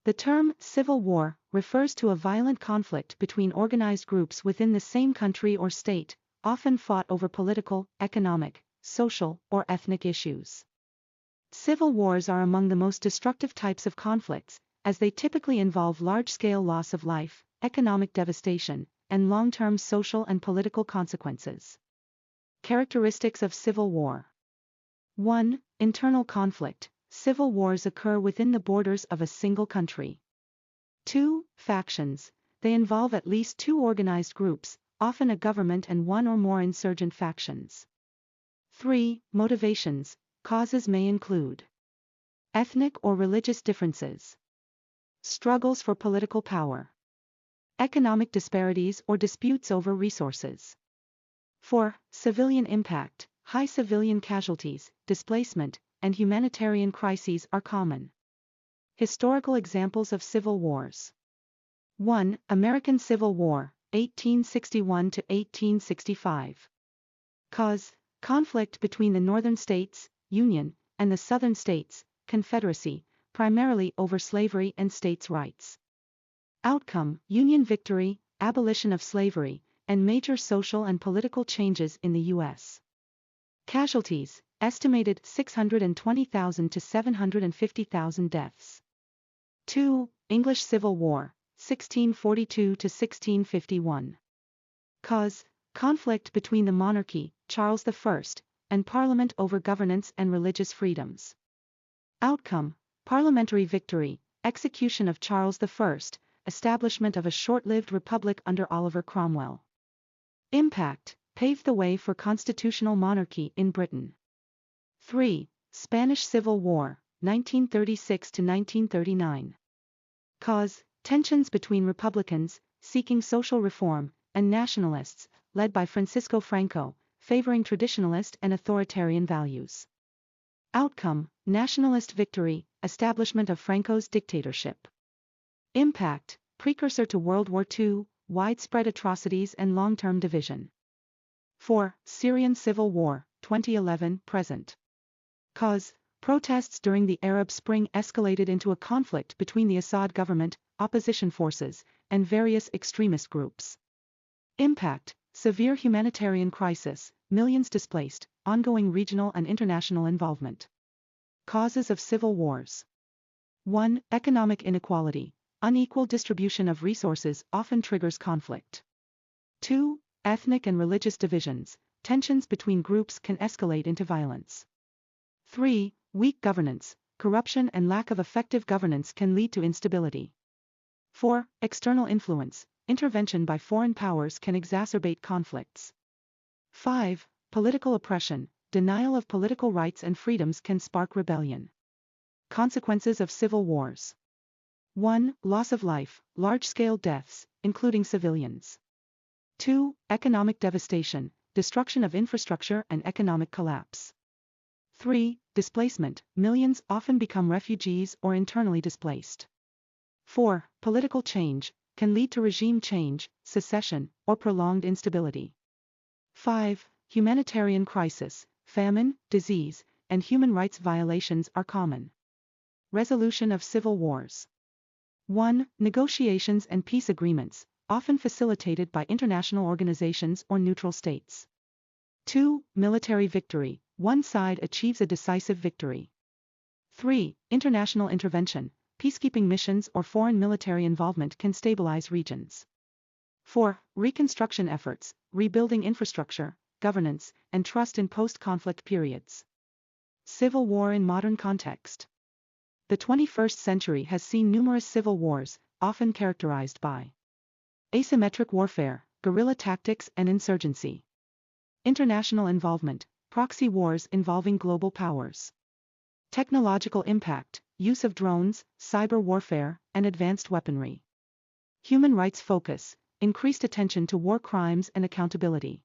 The term civil war refers to a violent conflict between organized groups within the same country or state, often fought over political, economic, social, or ethnic issues. Civil wars are among the most destructive types of conflicts, as they typically involve large-scale loss of life, economic devastation, and long-term social and political consequences. Characteristics of civil war. 1. Internal conflict. Civil wars occur within the borders of a single country. 2. Factions. They involve at least two organized groups, often a government and one or more insurgent factions. 3. Motivations. Causes may include ethnic or religious differences, struggles for political power, economic disparities or disputes over resources. 4. Civilian impact. High civilian casualties, displacement, and humanitarian crises are common. Historical examples of civil wars. 1. American Civil War, 1861 to 1865. Cause: conflict between the Northern States, Union, and the Southern States, Confederacy, primarily over slavery and states' rights. Outcome: Union victory, abolition of slavery, and major social and political changes in the U.S. Casualties: estimated 620,000 to 750,000 deaths. 2. English Civil War, 1642 to 1651. Cause: conflict between the monarchy, Charles I, and Parliament over governance and religious freedoms. Outcome: parliamentary victory, execution of Charles I, establishment of a short-lived republic under Oliver Cromwell. Impact: paved the way for constitutional monarchy in Britain. 3. Spanish Civil War, 1936 to 1939. Cause: tensions between Republicans, seeking social reform, and nationalists, led by Francisco Franco, favoring traditionalist and authoritarian values. Outcome: nationalist victory, establishment of Franco's dictatorship. Impact: precursor to World War II, widespread atrocities and long-term division. 4. Syrian Civil War, 2011-present. Cause: protests during the Arab Spring escalated into a conflict between the Assad government, opposition forces, and various extremist groups. Impact: severe humanitarian crisis, millions displaced, ongoing regional and international involvement. Causes of civil wars. 1. Economic inequality. Unequal distribution of resources often triggers conflict. 2. Ethnic and religious divisions. Tensions between groups can escalate into violence. 3. Weak governance. Corruption and lack of effective governance can lead to instability. 4. External influence. Intervention by foreign powers can exacerbate conflicts. 5. Political oppression. Denial of political rights and freedoms can spark rebellion. Consequences of civil wars. 1. Loss of life, large-scale deaths, including civilians. 2. Economic devastation, destruction of infrastructure and economic collapse. 3. Displacement, millions often become refugees or internally displaced. 4. Political change, can lead to regime change, secession, or prolonged instability. 5. Humanitarian crisis, famine, disease, and human rights violations are common. Resolution of civil wars. 1. Negotiations and peace agreements, often facilitated by international organizations or neutral states. 2. Military victory, one side achieves a decisive victory. 3. International intervention, peacekeeping missions or foreign military involvement can stabilize regions. 4. Reconstruction efforts, rebuilding infrastructure, governance, and trust in post-conflict periods. Civil war in modern context. The 21st century has seen numerous civil wars, often characterized by asymmetric warfare, guerrilla tactics and insurgency. International involvement, proxy wars involving global powers. Technological impact, use of drones, cyber warfare, and advanced weaponry. Human rights focus, increased attention to war crimes and accountability.